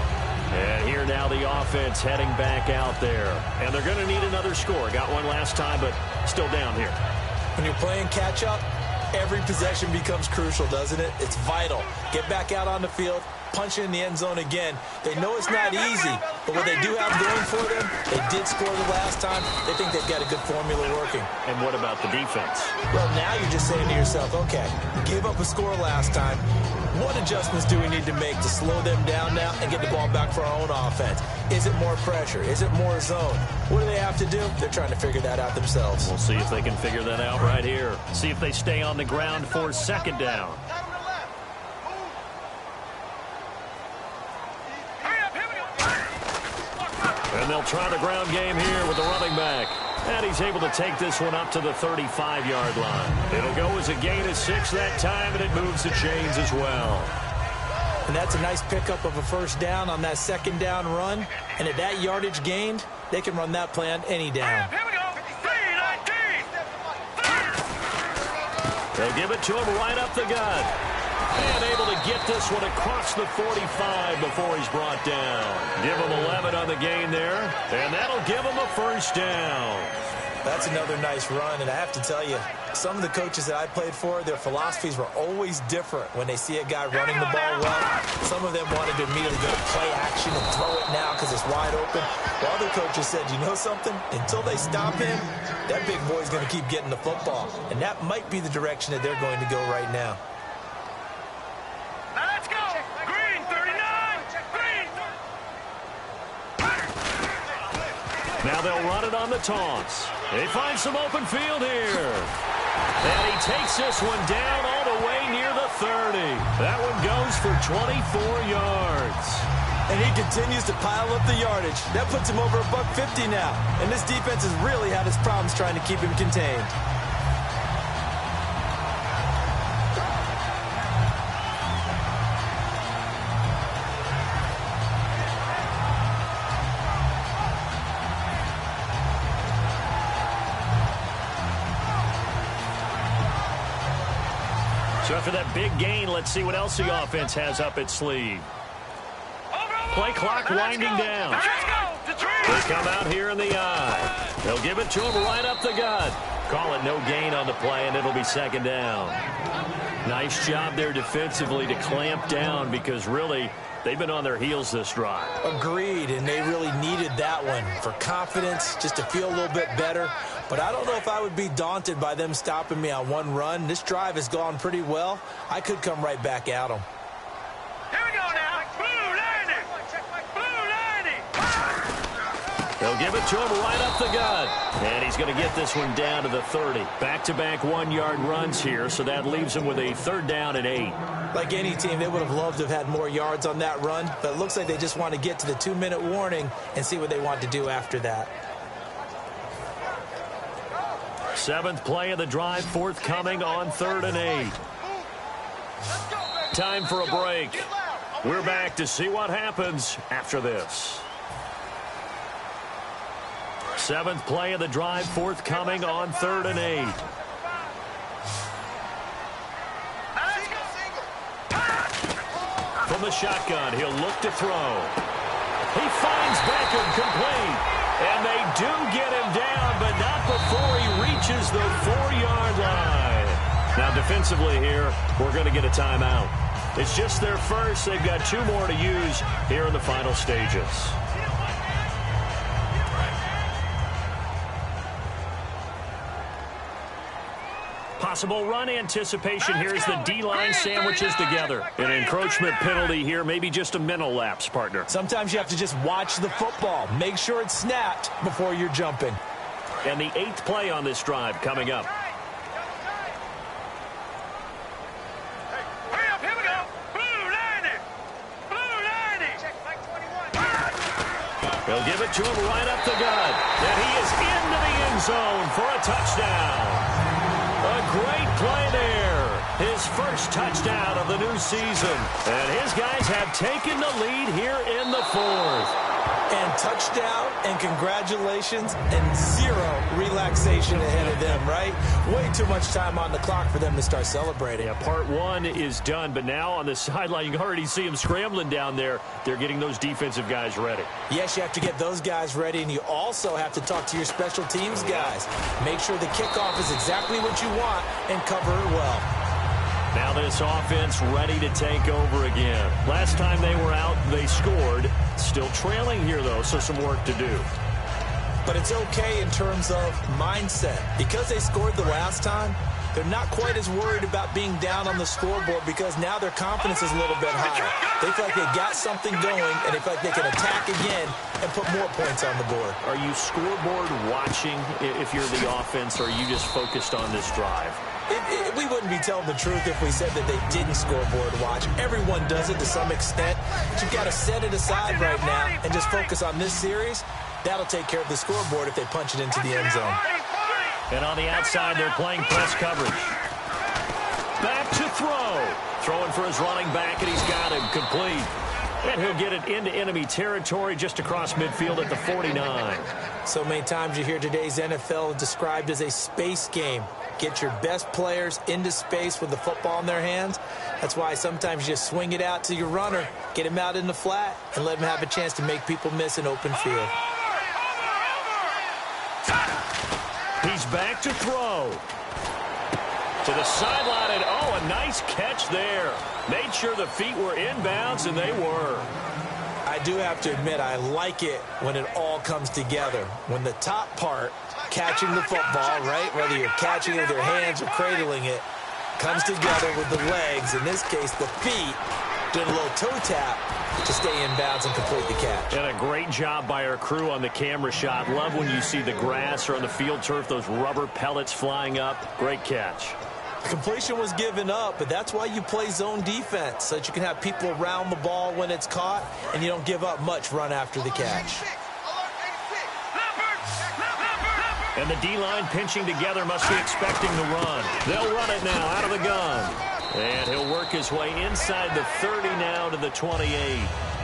E: And here now the offense heading back out there. And they're going to need another score. Got one last time, but still down here.
F: When you're playing catch-up, every possession becomes crucial, doesn't it? It's vital. Get back out on the field, punch it in the end zone again. They know it's not easy, but what they do have going for them, they did score the last time. They think they've got a good formula working.
E: And what about the defense?
F: Well, now you're just saying to yourself, okay, we gave up a score last time. What adjustments do we need to make to slow them down now and get the ball back for our own offense? Is it more pressure? Is it more zone? What do they have to do? They're trying to figure that out themselves.
E: We'll see if they can figure that out right here. See if they stay on the ground for 2nd down. And they'll try the ground game here with the running back. And he's able to take this one up to the 35-yard line. It'll go as a gain of 6 that time, and it moves the chains as well.
F: And that's a nice pickup of a 1st down on that 2nd down run. And at that yardage gained, they can run that play on any down.
G: Here we go. 3-19.
E: They'll give it to him right up the gut. And able to get this one across the 45 before he's brought down. Give him 11 on the gain there, and that'll give him a 1st down.
F: That's another nice run, and I have to tell you, some of the coaches that I played for, their philosophies were always different when they see a guy running the ball well. Some of them wanted to immediately go to play action and throw it now because it's wide open. While other coaches said, you know something? Until they stop him, that big boy's going to keep getting the football. And that might be the direction that they're going to go right now.
G: Now let's go. Green, 39. Green.
E: Now they'll run it on the taunts. They find some open field here. And he takes this one down all the way near the 30. That one goes for 24 yards.
F: And he continues to pile up the yardage. That puts him over $150 now. And this defense has really had its problems trying to keep him contained.
E: So after that big gain, let's see what else the offense has up its sleeve. Play clock winding down. They come out here in the eye. They'll give it to him right up the gut. Call it no gain on the play, and it'll be 2nd down. Nice job there defensively to clamp down because really they've been on their heels this drive.
F: Agreed, and they really needed that one for confidence, just to feel a little bit better. But I don't know if I would be daunted by them stopping me on one run. This drive has gone pretty well. I could come right back at them.
G: Here we go now. Blue 90. Blue 90.
E: They'll give it to him right up the gut. And he's going to get this one down to the 30. Back-to-back 1-yard runs here, so that leaves him with a 3rd down and 8.
F: Like any team, they would have loved to have had more yards on that run, but it looks like they just want to get to the 2-minute warning and see what they want to do after that.
E: 7th play of the drive, forthcoming on 3rd and 8. Time for a break. We're back to see what happens after this. Seventh play of the drive forthcoming on 3rd and 8. From the shotgun, he'll look to throw. He finds Beckham complete. And they do get him down, but not before he reaches the 4-yard line. Now defensively here, we're going to get a timeout. It's just their first. They've got 2 more to use here in the final stages. Possible run anticipation here as the D-line sandwiches together. An encroachment penalty here, maybe just a mental lapse, partner.
F: Sometimes you have to just watch the football. Make sure it's snapped before you're jumping.
E: And the 8th play on this drive coming up.
G: Hurry up, here we go. Blue 90. Blue 90. Check Mike 21.
E: They'll give it to him right up the gut. And he is into the end zone for a touchdown. A great play there. His first touchdown of the new season. And his guys have taken the lead here in the 4th.
F: And touchdown and congratulations and 0 relaxation ahead of them, right? Way too much time on the clock for them to start celebrating.
E: Yeah, part 1 is done, but now on the sideline, you can already see them scrambling down there. They're getting those defensive guys ready.
F: Yes, you have to get those guys ready, and you also have to talk to your special teams guys. Make sure the kickoff is exactly what you want and cover it well.
E: Now this offense ready to take over again. Last time they were out, they scored. Still trailing here, though, so some work to do.
F: But it's okay in terms of mindset. Because they scored the last time, they're not quite as worried about being down on the scoreboard because now their confidence is a little bit higher. They feel like they got something going, and they feel like they can attack again and put more points on the board.
E: Are you scoreboard watching if you're the offense, or are you just focused on this drive?
F: We wouldn't be telling the truth if we said that they didn't scoreboard watch. Everyone does it to some extent. But you've got to set it aside right now and just focus on this series. That'll take care of the scoreboard if they punch it into the end zone.
E: And on the outside, they're playing press coverage. Back to throw. Throwing for his running back, and he's got him complete. And he'll get it into enemy territory just across midfield at the 49.
F: So many times you hear today's NFL described as a space game. Get your best players into space with the football in their hands. That's why sometimes you just swing it out to your runner, get him out in the flat, and let him have a chance to make people miss an open field.
E: He's back to throw. To the sideline, and a nice catch there. Made sure the feet were inbounds, and they were.
F: I do have to admit, I like it when it all comes together. When the top part, catching the football, right, whether you're catching it with your hands or cradling it, comes together with the legs, in this case the feet, doing a little toe tap to stay in bounds and complete the catch.
E: And a great job by our crew on the camera shot. Love when you see the grass or on the field turf, those rubber pellets flying up. Great catch.
F: Completion was given up, but that's why you play zone defense, so that you can have people around the ball when it's caught, and you don't give up much run after the catch.
E: And the D-line pinching together must be expecting the run. They'll run it now out of the gun. And he'll work his way inside the 30 now to the 28.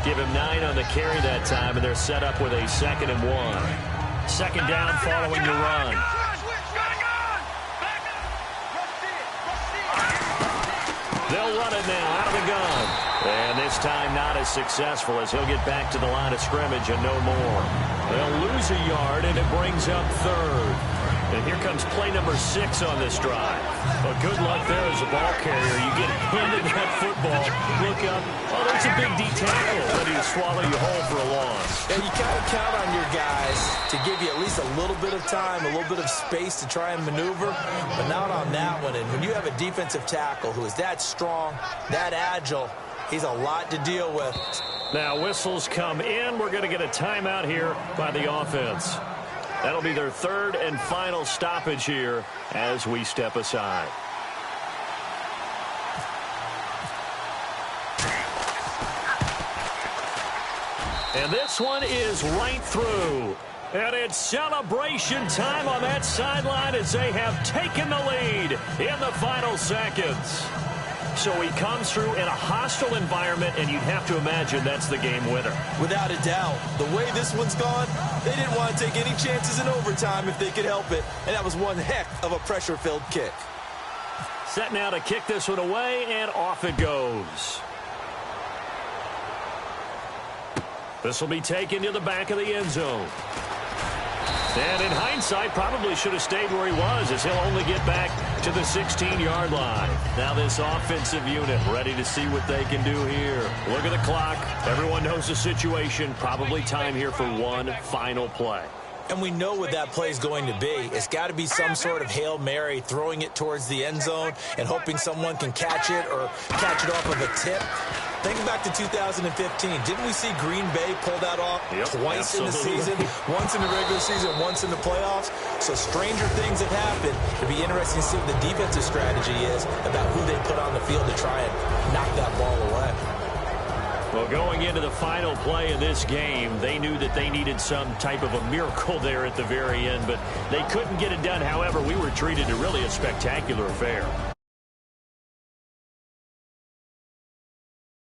E: Give him 9 on the carry that time, and they're set up with a 2nd and 1. Second down following the run. They'll run it now out of the gun. And this time not as successful as he'll get back to the line of scrimmage and no more. They'll lose a yard, and it brings up 3rd. And here comes play number 6 on this drive. Well, good luck there as a ball carrier. You get handed that football, look up, there's a big D tackle, ready to swallow you whole for a loss.
F: And you kind of count on your guys to give you at least a little bit of time, a little bit of space to try and maneuver, but not on that one. And when you have a defensive tackle who is that strong, that agile, he's a lot to deal with.
E: Now whistles come in. We're going to get a timeout here by the offense. That'll be their 3rd and final stoppage here as we step aside. And this one is right through. And it's celebration time on that sideline as they have taken the lead in the final seconds. So he comes through in a hostile environment, and you'd have to imagine that's the game winner.
F: Without a doubt. The way this one's gone, they didn't want to take any chances in overtime if they could help it. And that was one heck of a pressure-filled kick.
E: Set now to kick this one away, and off it goes. This will be taken to the back of the end zone. And in hindsight, probably should have stayed where he was, as he'll only get back to the 16-yard line. Now this offensive unit ready to see what they can do here. Look at the clock. Everyone knows the situation. Probably time here for one final play.
F: And we know what that play is going to be. It's got to be some sort of Hail Mary, throwing it towards the end zone and hoping someone can catch it or catch it off of a tip. Think back to 2015. Didn't we see Green Bay pull that off twice in the season? Once in the regular season, once in the playoffs. So stranger things have happened. It'll be interesting to see what the defensive strategy is about who they put on the field to try and knock that ball away.
E: Well, going into the final play of this game, they knew that they needed some type of a miracle there at the very end, but they couldn't get it done. However, we were treated to really a spectacular affair.